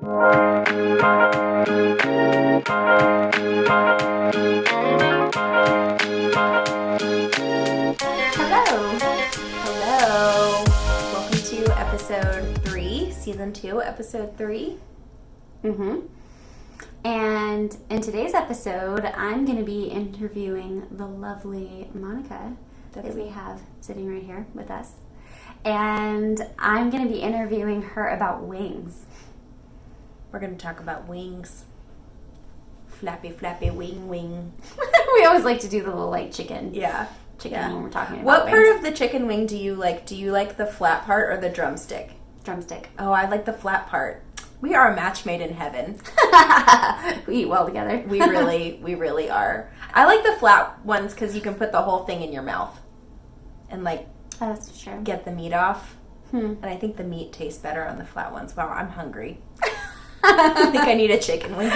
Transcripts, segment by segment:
Hello. Welcome to episode 3, season 2, episode 3. And in today's episode, I'm going to be interviewing the lovely Monica that we have sitting right here with us. And I'm going to be interviewing her about wings. We're going to talk about wings. Flappy, flappy, wing, wing. We always like to do the little, chicken. Yeah. When we're talking about What wings. part of the chicken wing do you like? Do you like the flat part or the drumstick? Drumstick. Oh, I like the flat part. We are a match made in heaven. We eat well together. We really are. I like the flat ones because you can put the whole thing in your mouth and That's true. get the meat off. And I think the meat tastes better on the flat ones. Wow, I'm hungry. I think I need a chicken wing.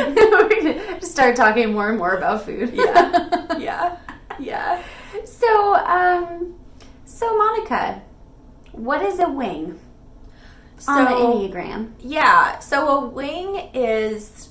Just start talking more and more about food. Yeah. So Monica, what is a wing on the Enneagram? Yeah, so a wing is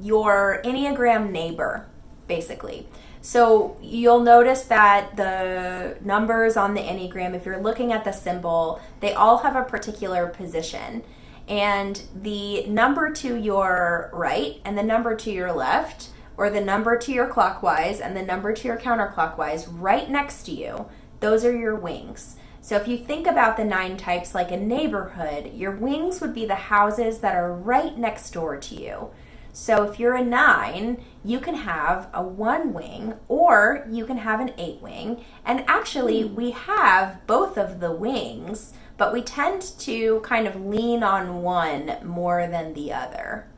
your Enneagram neighbor, basically. So you'll notice that the numbers on the Enneagram, if you're looking at the symbol, they all have a particular position. And the number to your right and the number to your left, or the number to your clockwise and the number to your counterclockwise right next to you, those are your wings. So if you think about the 9 types like a neighborhood, your wings would be the houses that are right next door to you. So if you're a 9, you can have a 1 wing or you can have an 8 wing. And actually, we have both of the wings, but we tend to kind of lean on one more than the other.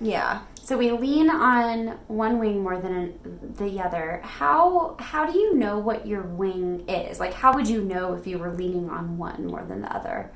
Yeah. So we lean on one wing more than the other. How do you know what your wing is? How would you know if you were leaning on one more than the other?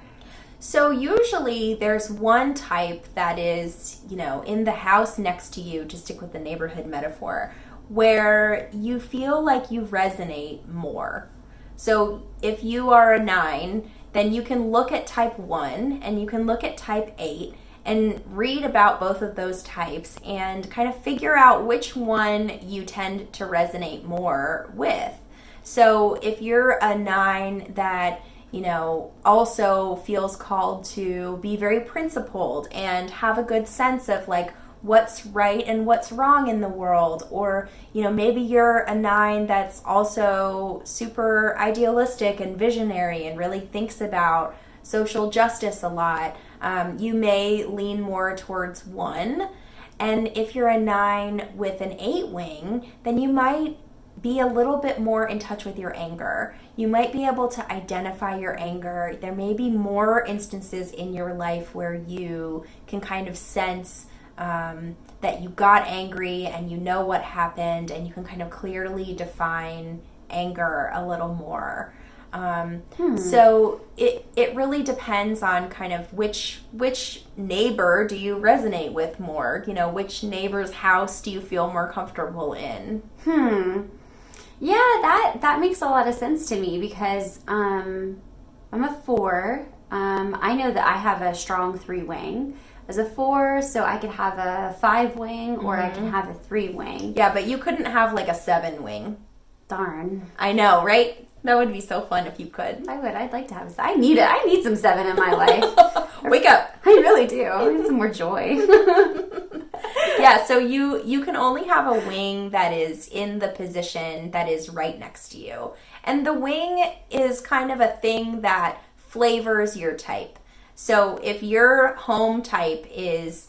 So usually there's one type that is, in the house next to you, to stick with the neighborhood metaphor, where you feel like you resonate more. So if you are a 9, then you can look at type 1 and you can look at type 8 and read about both of those types and kind of figure out which one you tend to resonate more with. So if you're a 9 that, also feels called to be very principled and have a good sense of what's right and what's wrong in the world, or maybe you're a 9 that's also super idealistic and visionary and really thinks about social justice a lot, you may lean more towards 1. And if you're a 9 with an 8 wing, then you might be a little bit more in touch with your anger. You might be able to identify your anger. There may be more instances in your life where you can kind of sense that you got angry and you know what happened, and you can kind of clearly define anger a little more. So it really depends on kind of which neighbor do you resonate with more, which neighbor's house do you feel more comfortable in? Yeah, that makes a lot of sense to me because I'm a 4. I know that I have a strong 3 wing as a 4, so I could have a 5 wing or I can have a 3 wing. Yeah, but you couldn't have a 7 wing. Darn. I know, right? That would be so fun if you could. I would. I'd like to have. I need some 7 in my life. Wake up. I really do. I need some more joy. Yeah, so you can only have a wing that is in the position that is right next to you. And the wing is kind of a thing that flavors your type. So if your home type is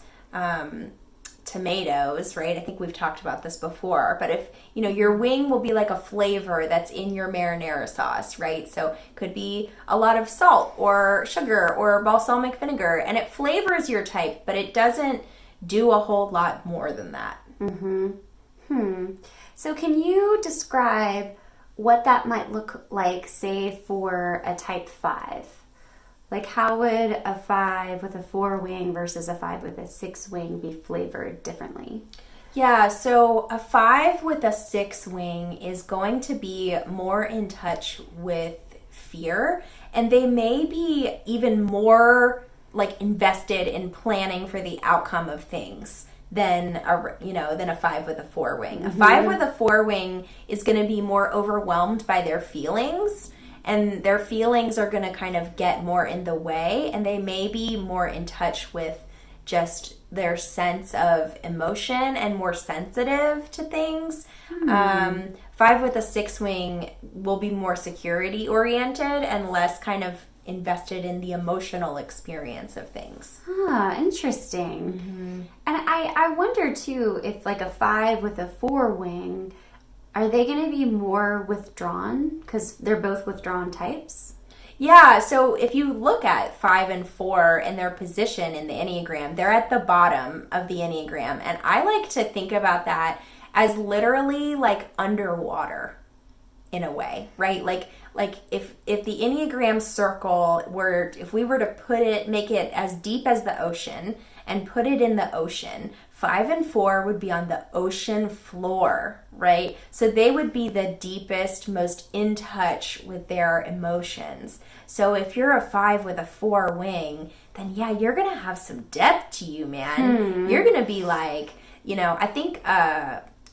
tomatoes, right? I think we've talked about this before, but if, your wing will be like a flavor that's in your marinara sauce, right? So it could be a lot of salt or sugar or balsamic vinegar, and it flavors your type, but it doesn't do a whole lot more than that. So can you describe what that might look like, say, for a type 5? How would a 5 with a 4 wing versus a 5 with a 6 wing be flavored differently? Yeah, so a 5 with a 6 wing is going to be more in touch with fear, and they may be even more like invested in planning for the outcome of things than a 5 with a 4 wing. A 5 with a 4 wing is going to be more overwhelmed by their feelings, and their feelings are going to kind of get more in the way, and they may be more in touch with just their sense of emotion and more sensitive to things. 5 with a 6 wing will be more security oriented and less kind of invested in the emotional experience of things. Interesting. And I wonder too, if like a 5 with a 4 wing, are they going to be more withdrawn because they're both withdrawn types? Yeah, so if you look at 5 and 4 and their position in the Enneagram, they're at the bottom of the Enneagram. And I like to think about that as literally like underwater in a way, right? Like if the Enneagram circle were, if we were to make it as deep as the ocean and put it in the ocean, 5 and 4 would be on the ocean floor, right? So they would be the deepest, most in touch with their emotions. So if you're a 5 with a 4 wing, then yeah, you're going to have some depth to you, man. You're going to be like, I think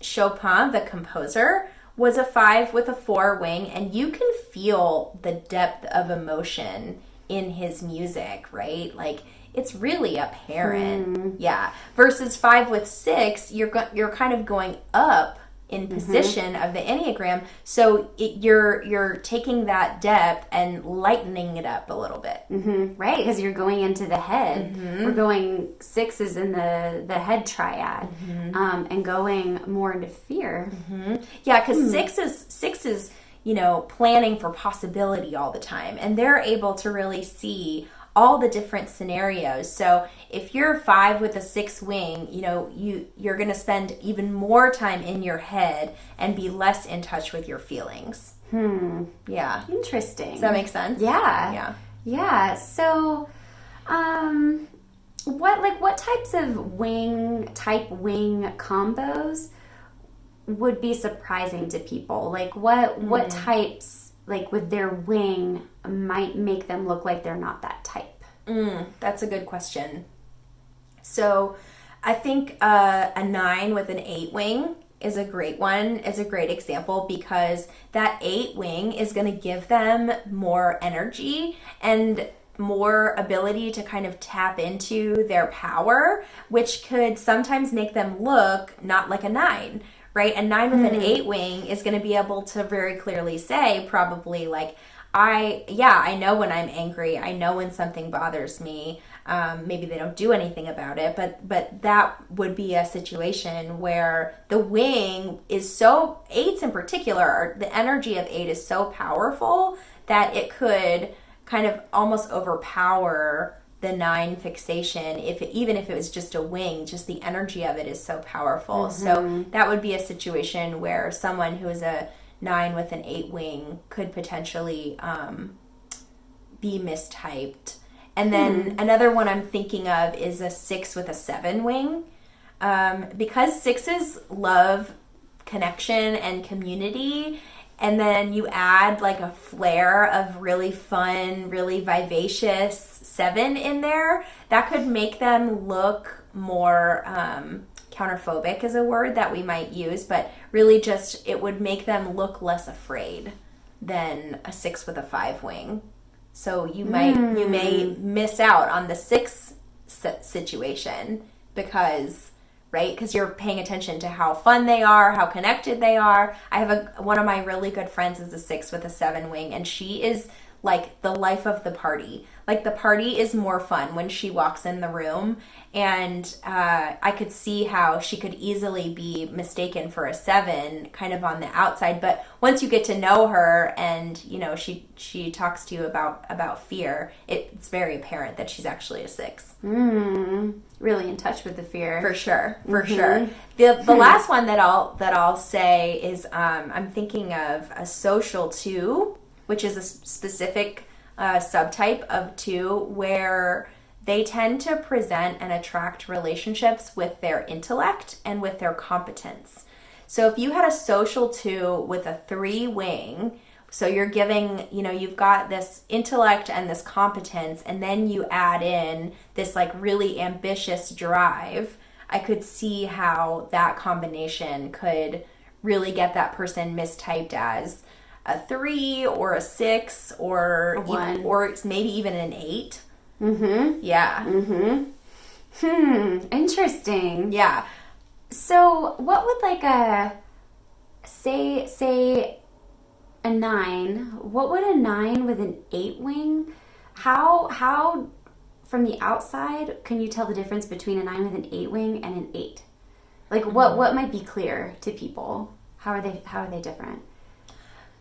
Chopin, the composer, was a 5 with a 4 wing, and you can feel the depth of emotion in his music, right? Like, it's really apparent. Yeah. Versus 5 with 6, you're kind of going up in position of the Enneagram, so you're taking that depth and lightening it up a little bit. Right, because you're going into the head. We're going 6 is in the head triad, and going more into fear. Yeah, because 6 is planning for possibility all the time, and they're able to really see all the different scenarios. So if you're 5 with a 6 wing, you're going to spend even more time in your head and be less in touch with your feelings. Yeah. Interesting. Does that make sense? Yeah. So, what types of wing combos would be surprising to people? Like what types, like with their wing, might make them look like they're not that type? That's a good question. So I think a 9 with an 8 wing is a great one, is a great example, because that 8 wing is going to give them more energy and more ability to kind of tap into their power, which could sometimes make them look not like a 9. Right? A 9 with an 8 wing is going to be able to very clearly say, probably, like, I know when I'm angry. I know when something bothers me. Maybe they don't do anything about it, but that would be a situation where the wing is so, 8s in particular, the energy of 8 is so powerful that it could kind of almost overpower the 9 fixation, even if it was just a wing. Just the energy of it is so powerful. So that would be a situation where someone who is a 9 with an 8 wing could potentially be mistyped. And then another one I'm thinking of is a 6 with a 7 wing. Because 6s love connection and community, and then you add like a flair of really fun, really vivacious 7 in there, that could make them look more counterphobic is a word that we might use, but really just it would make them look less afraid than a 6 with a 5 wing. So you may miss out on the 6 situation because you're paying attention to how fun they are, how connected they are. I have one of my really good friends is a 6 with a 7 wing, and she is like the life of the party. Like, the party is more fun when she walks in the room, and I could see how she could easily be mistaken for a 7 kind of on the outside. But once you get to know her and, she talks to you about fear, it's very apparent that she's actually a 6. Really in touch with the fear. For sure. The last one that I'll say is I'm thinking of a social 2, which is a specific subtype of 2 where they tend to present and attract relationships with their intellect and with their competence. So if you had a social 2 with a 3 wing, So you're giving, you've got this intellect and this competence, and then you add in this like really ambitious drive. I could see how that combination could really get that person mistyped as a 3 or a 6 or a 1. Or maybe even an 8. Mm-hmm. Yeah. Mm-hmm. Interesting. Yeah. So what would like a say a 9, what would a 9 with an 8 wing, how from the outside can you tell the difference between a 9 with an 8 wing and an 8? Like what might be clear to people? How are they different?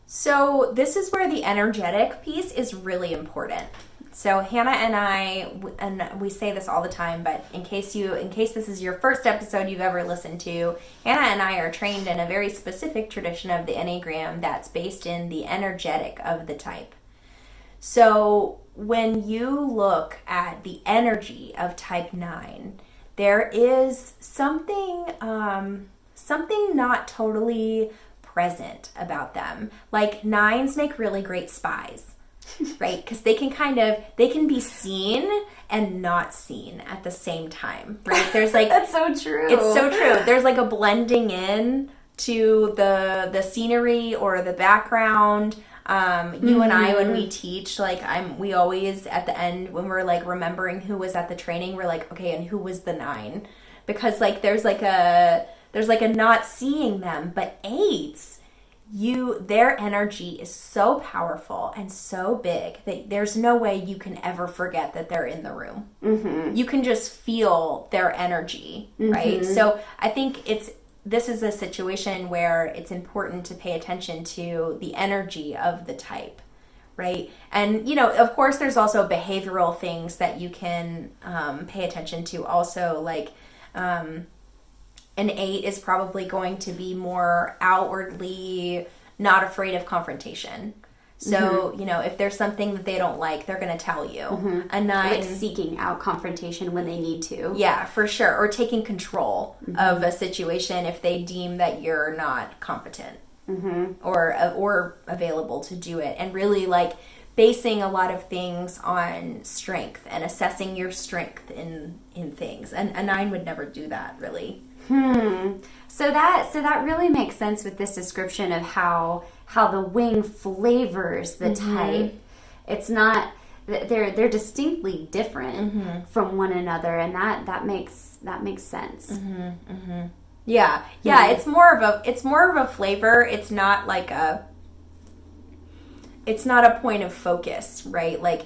So this is where the energetic piece is really important. So Hanna and I, and we say this all the time, but in case this is your first episode you've ever listened to, Hanna and I are trained in a very specific tradition of the Enneagram that's based in the energetic of the type. So when you look at the energy of type 9, there is something not totally present about them. Like 9s make really great spies. Right? Because they can be seen and not seen at the same time, right? There's like That's so true. It's so true. There's like a blending in to the scenery or the background. You and I, when we teach, like we always at the end when we're like remembering who was at the training, we're like, okay, and who was the 9? Because like there's like a not seeing them, but 8s. Their energy is so powerful and so big that there's no way you can ever forget that they're in the room. Mm-hmm. You can just feel their energy, right? So I think this is a situation where it's important to pay attention to the energy of the type, right? And, of course, there's also behavioral things that you can pay attention to also, like an 8 is probably going to be more outwardly not afraid of confrontation. So, if there's something that they don't like, they're going to tell you. A 9... like seeking out confrontation when they need to. Yeah, for sure. Or taking control of a situation if they deem that you're not competent or available to do it. And really, like, basing a lot of things on strength and assessing your strength in things. And a 9 would never do that, really. So that really makes sense with this description of how the wing flavors the type. It's not they're distinctly different from one another, and that makes sense. Yeah. It's more of a flavor. It's not a point of focus, right? Like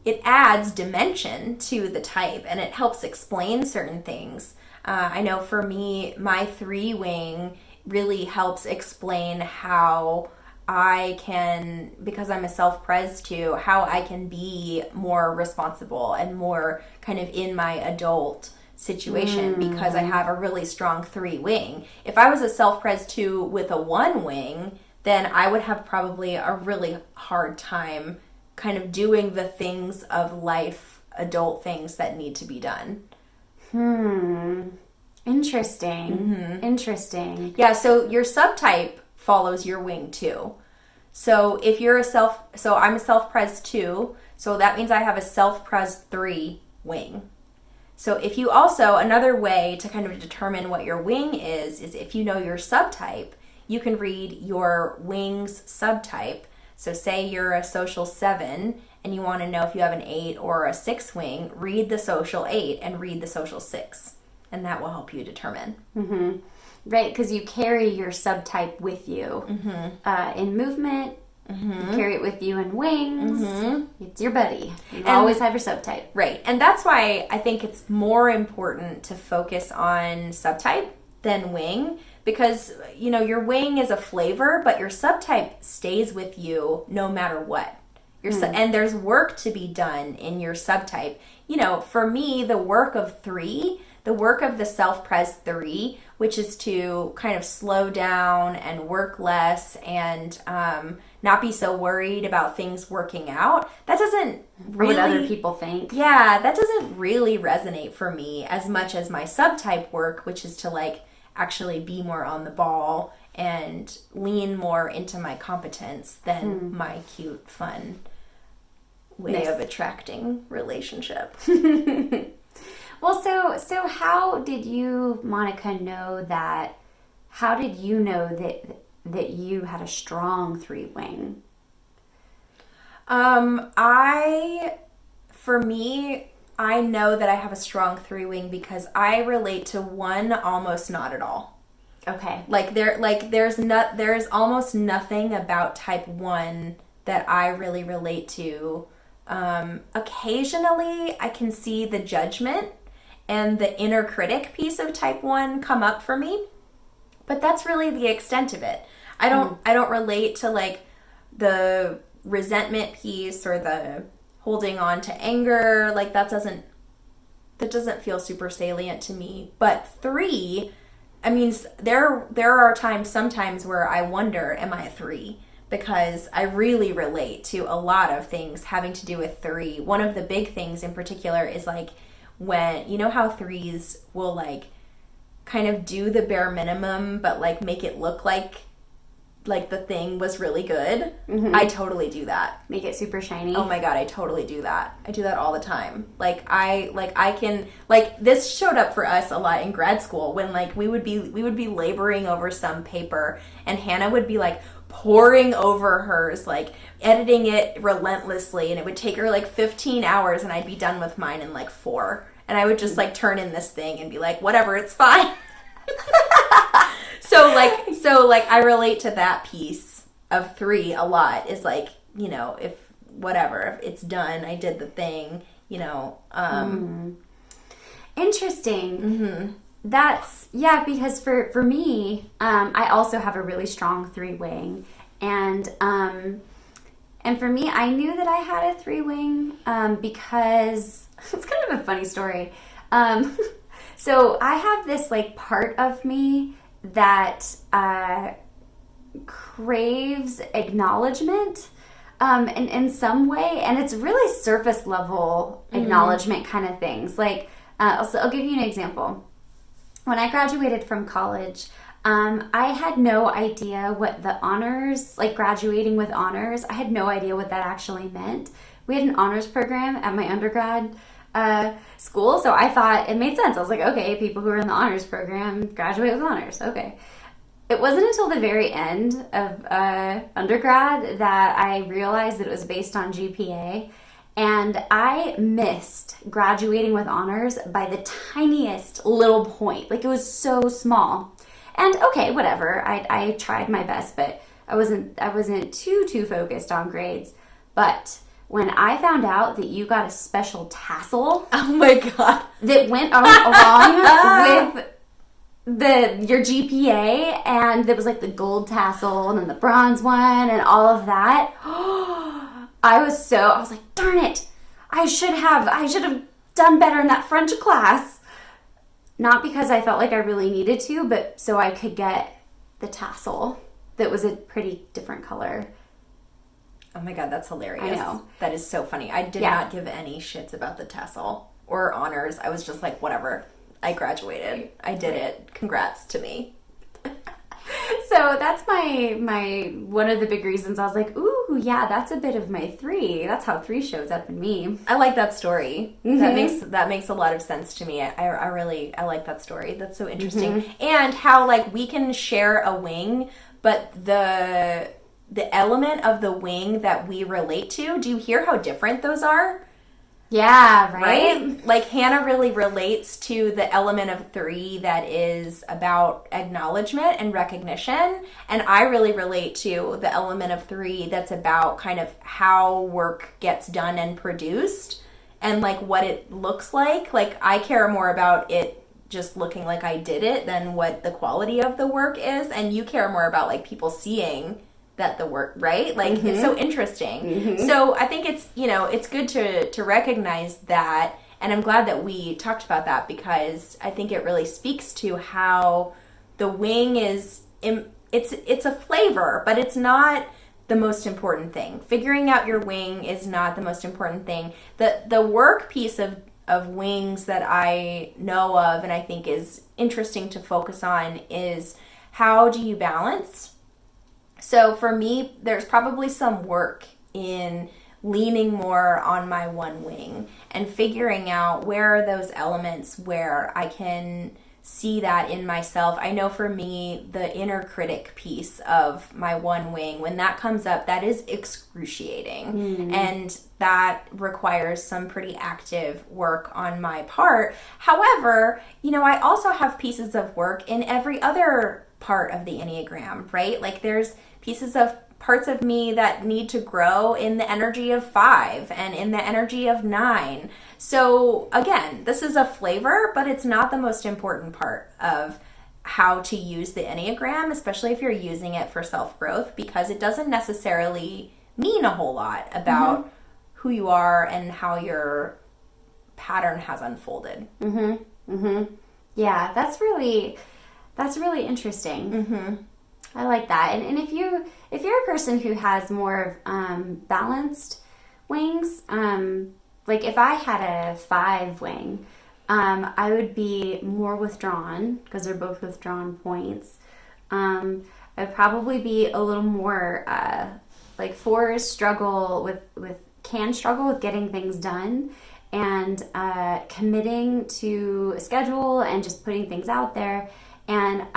it adds dimension to the type and it helps explain certain things. I know for me, my 3 wing really helps explain how I can, because I'm a self-pres too, how I can be more responsible and more kind of in my adult situation because I have a really strong 3 wing. If I was a self-pres 2 with a 1 wing, then I would have probably a really hard time kind of doing the things of life, adult things that need to be done. Interesting. Interesting. Yeah, so your subtype follows your wing too. So if you're so I'm a self-pres 2, so that means I have a self-pres 3 wing. So if you also, another way to kind of determine what your wing is if you know your subtype, you can read your wing's subtype. So say you're a social 7 and you want to know if you have an 8 or a 6 wing, read the social 8 and read the social 6. And that will help you determine. Right, because you carry your subtype with you in movement. You carry it with you in wings. It's your buddy. You always have your subtype. Right, and that's why I think it's more important to focus on subtype than wing. Because, your wing is a flavor, but your subtype stays with you no matter what. And there's work to be done in your subtype. For me, the work of the self-pres 3, which is to kind of slow down and work less and not be so worried about things working out, that doesn't really... what other people think. Yeah, that doesn't really resonate for me as much as my subtype work, which is to, like, actually be more on the ball and lean more into my competence than my cute, fun way of attracting relationship. Well, so how did you, Monica, know that? How did you know that you had a strong 3-wing? For me, I know that I have a strong 3-wing because I relate to 1 almost not at all. Okay. There's almost nothing about type 1 that I really relate to. Occasionally I can see the judgment and the inner critic piece of type 1 come up for me, but that's really the extent of it. I don't relate to like the resentment piece or the holding on to anger. Like that doesn't feel super salient to me. But 3, I mean, there are sometimes where I wonder, am I a 3? Because I really relate to a lot of things having to do with 3. One of the big things in particular is like when, you know how 3s will like kind of do the bare minimum but like make it look like the thing was really good. I totally do that. Make it super shiny. Oh my god, I totally do that. I do that all the time. I can this showed up for us a lot in grad school when like we would be laboring over some paper and Hanna would be like poring over hers, like editing it relentlessly, and it would take her like 15 hours and I'd be done with mine in like 4. And I would just like turn in this thing and be like, whatever, it's fine. So I relate to that piece of 3 a lot. Is like, you know, if it's done, I did the thing, you know. Interesting. That's, yeah, because for me, I also have a really strong 3-wing, and for me, I knew that I had a 3-wing because it's kind of a funny story. So I have this like part of me that craves acknowledgement in some way, and it's really surface level acknowledgement kind of things. Like I'll give you an example. When I graduated from college, I had no idea what the honors, like graduating with honors, I had no idea what that actually meant. We had an honors program at my undergrad school, so I thought it made sense. I was like, okay, people who are in the honors program graduate with honors. Okay. It wasn't until the very end of undergrad that I realized that it was based on GPA, and I missed graduating with honors by the tiniest little point. Like, it was so small. And okay, whatever. I tried my best, but I wasn't too focused on grades. But when I found out that you got a special tassel, oh my god, that went along with your GPA, and there was like the gold tassel and then the bronze one and all of that. I was like, darn it, I should have done better in that French class. Not because I felt like I really needed to, but so I could get the tassel that was a pretty different color. Oh my god, that's hilarious. I know. That is so funny. I did not give any shits about the tassel or honors. I was just like, whatever. I graduated. I did it. Congrats to me. So that's my one of the big reasons I was like, ooh, yeah, that's a bit of my 3. That's how 3 shows up in me. I like that story. That makes a lot of sense to me. I like that story. That's so interesting. And how like we can share a wing, but the element of the wing that we relate to, do you hear how different those are? Yeah, right? Like Hanna really relates to the element of 3 that is about acknowledgement and recognition, and I really relate to the element of 3 that's about kind of how work gets done and produced and like what it looks like. Like I care more about it just looking like I did it than what the quality of the work is, and you care more about like people seeing that the work, right? Like it's so interesting. So I think it's, you know, it's good to recognize that, and I'm glad that we talked about that because I think it really speaks to how the wing is it's a flavor, but it's not the most important thing. Figuring out your wing is not the most important thing. The work piece of wings that I know of and I think is interesting to focus on is how do you balance? So for me, there's probably some work in leaning more on my one wing and figuring out where are those elements where I can see that in myself. I know for me, the inner critic piece of my one wing, when that comes up, that is excruciating. And that requires some pretty active work on my part. However, I also have pieces of work in every other part of the Enneagram, right? Like there's parts of me that need to grow in the energy of 5 and in the energy of 9. So again, this is a flavor, but it's not the most important part of how to use the Enneagram, especially if you're using it for self-growth, because it doesn't necessarily mean a whole lot about who you are and how your pattern has unfolded. Yeah, that's really interesting. I like that. And if you're a person who has more balanced wings, like if I had a 5 wing, I would be more withdrawn because they're both withdrawn points. I'd probably be a little more like 4s struggle with getting things done and committing to a schedule and just putting things out there. And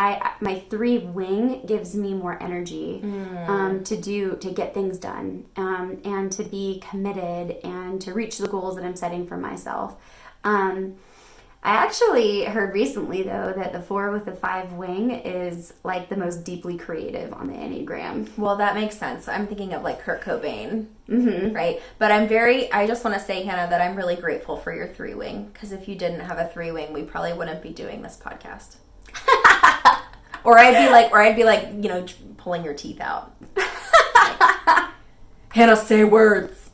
my 3 wing gives me more energy to get things done and to be committed and to reach the goals that I'm setting for myself. I actually heard recently, though, that the 4 with the 5 wing is like the most deeply creative on the Enneagram. Well, that makes sense. I'm thinking of like Kurt Cobain, right? But I just want to say, Hannah, that I'm really grateful for your 3 wing, because if you didn't have a 3 wing, we probably wouldn't be doing this podcast. Or I'd be like, pulling your teeth out. Like, Hannah, say words.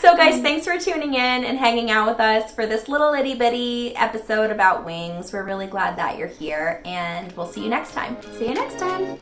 So guys, thanks for tuning in and hanging out with us for this little itty bitty episode about wings. We're really glad that you're here, and we'll see you next time. See you next time.